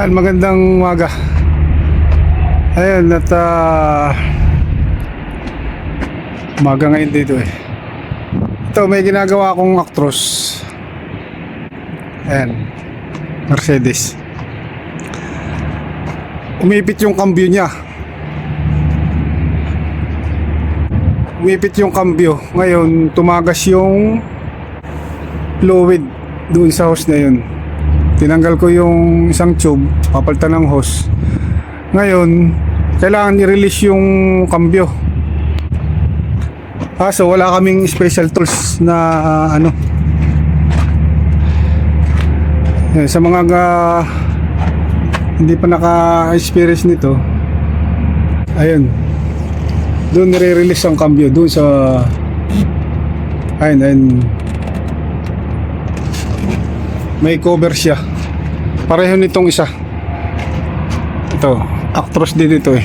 Ayan, magandang umaga. Ayan, at umaga ngayon dito eh. Ito, may ginagawa akong Actros. Ayan, Mercedes. Umipit yung cambio niya. Ngayon, tumagas yung fluid doon sa hose na yun. Tinanggal ko yung isang tube, papalitan ng hose. Ngayon, kailangan i-release yung cambio. So wala kaming special tools na sa mga hindi pa naka-experience nito. Ayun, doon nire-release ang cambio doon sa ayun, may cover siya. Pareho nitong isa. Ito, Actros din ito eh.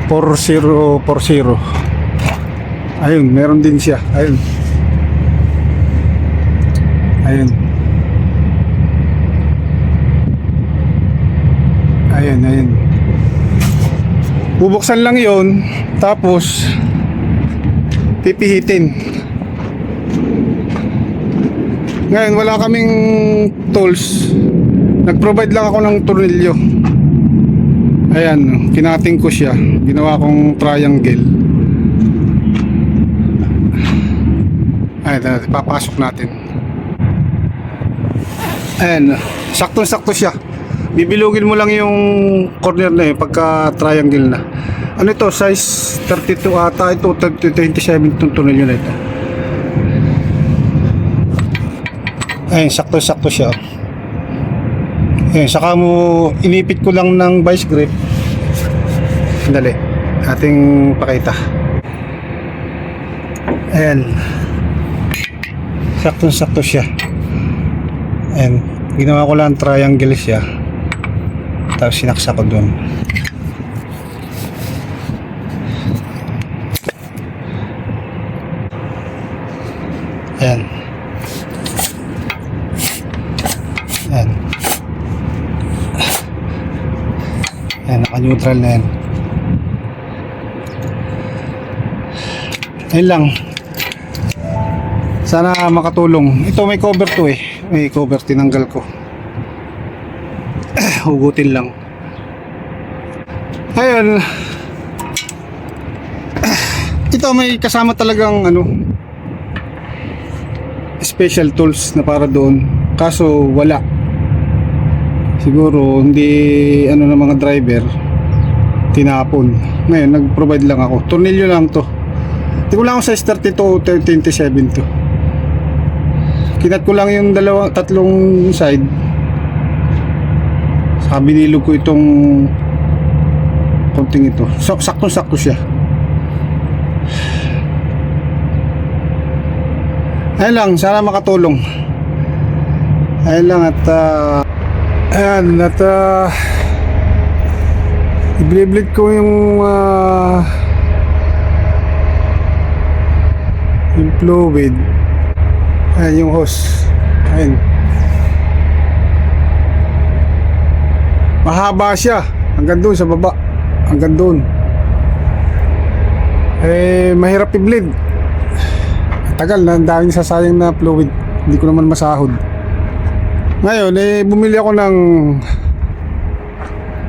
4040. Ayun, meron din siya. Ayun. Bubuksan lang 'yon, tapos pipihitin. Ngayon, wala kaming tools. Nag-provide lang ako ng tornilyo. Ayan, kinating ko siya. Ginawa kong triangle. Ayan, papasok natin. Ayan, sakto-sakto siya. Bibilugin mo lang yung corner na yun pagka triangle na. Ano ito? Size 32 ata. Ito 27 itong tornilyo na ito. Ayan, sakto-sakto siya. Ayan, saka mo inipit ko lang ng vice grip. Dali, ating pakita. Ayan, sakto-sakto siya. Ayan, ginawa ko lang triangle siya, tapos sinaksa ko dun. Ayan. Ayan. Ayan, naka-neutral na yan. Ayun lang. Sana makatulong. Ito may cover to eh. May cover, tinanggal ko. Hugutin lang. Ayun. Ito may kasama talagang special tools na para doon. Kaso wala. Siguro hindi ng mga driver tinapon. Ngayon nag-provide lang ako. Tornilyo lang to. Hindi ko lang ako size 32 o 27 to. Kinat ko lang yung tatlong side. Saka binilog ko itong konting ito. Sakto-sakto siya. Ayun lang, sana makatulong. Ayun lang at i-bleed ko yung fluid. Ayan yung hose. Ayan. Mahaba siya hanggang doon sa baba. Hanggang doon. Mahirap i-bleed. Tagal na, ang daming sasayang na fluid. Hindi ko naman masahod. Ngayon, bumili ako ng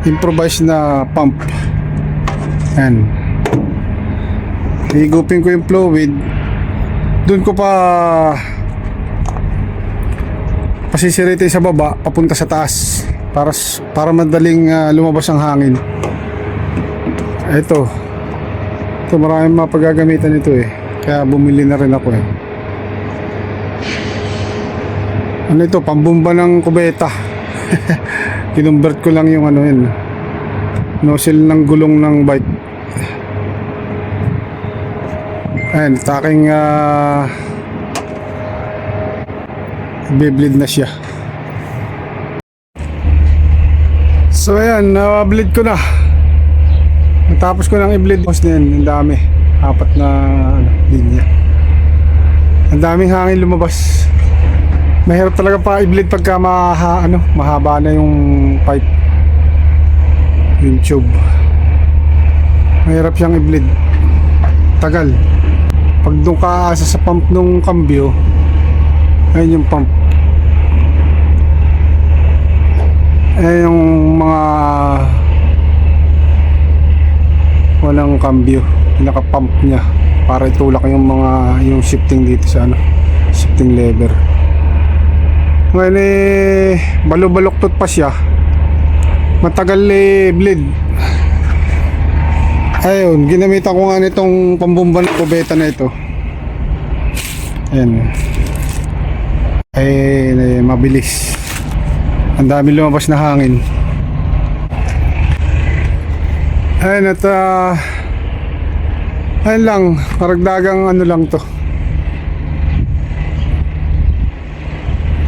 improvised na pump. Ayan. Higupin ko yung fluid. Doon ko pa pasisiritin sa baba papunta sa taas para madaling lumabas ang hangin. Ito maraming mapagagamitan ito eh, kaya bumili na rin ako eh. Ano ito, pambumba ng kubeta. Kinumbert ko lang yung yun, nozzle ng gulong ng bike. Ayan, taking i-bleed na siya. So ayan, bleed ko na. Natapos ko nang i-bleed. Ang dami, 4 na linya. Ang daming hangin lumabas. Mahirap talaga pa i-bleed pagka mahaba na yung pipe, yung tube. Mahirap siyang i-bleed. Tagal. Pag doon ka aasa sa pump nung kambyo, ayun yung pump. Ayun yung mga walang kambyo, pinaka-pump niya para itulak yung shifting dito sa shifting lever. Ngayon balok-baloktot pa siya, matagal bleed. Ayun, ginamitan ko nga nitong pambomba ng kubeta na ito. Ayan, ay mabilis, ang dami lumabas na hangin. Ayun, at ayun lang, karagdagang lang to,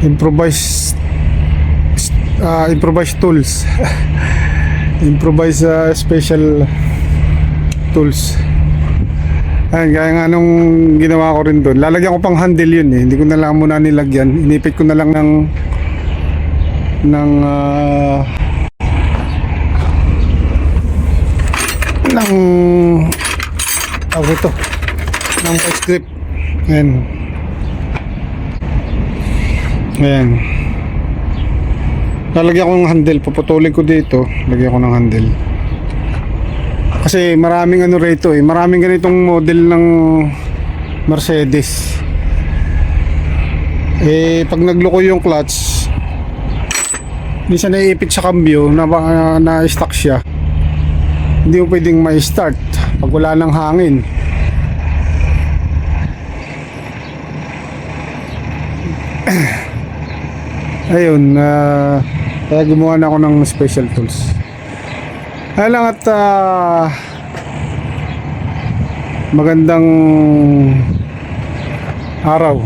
improvised tools. Improvised special tools. Ayun, gaya nga nung ginawa ko rin doon, lalagyan ko pang handle yun hindi ko na lang muna nilagyan, inipit ko na lang ng ito ng vice grip. Ayan, lalagyan ko ng handle, puputulin ko dito, lagyan ko ng handle kasi maraming rito maraming ganitong model ng Mercedes. Pag nagloko yung clutch, minsan naiipit sa kambyo na stuck siya, hindi mo pwedeng ma-start pag wala ng hangin. Ayun, kaya gumawa na ako ng special tools. Ayun lang, at magandang araw.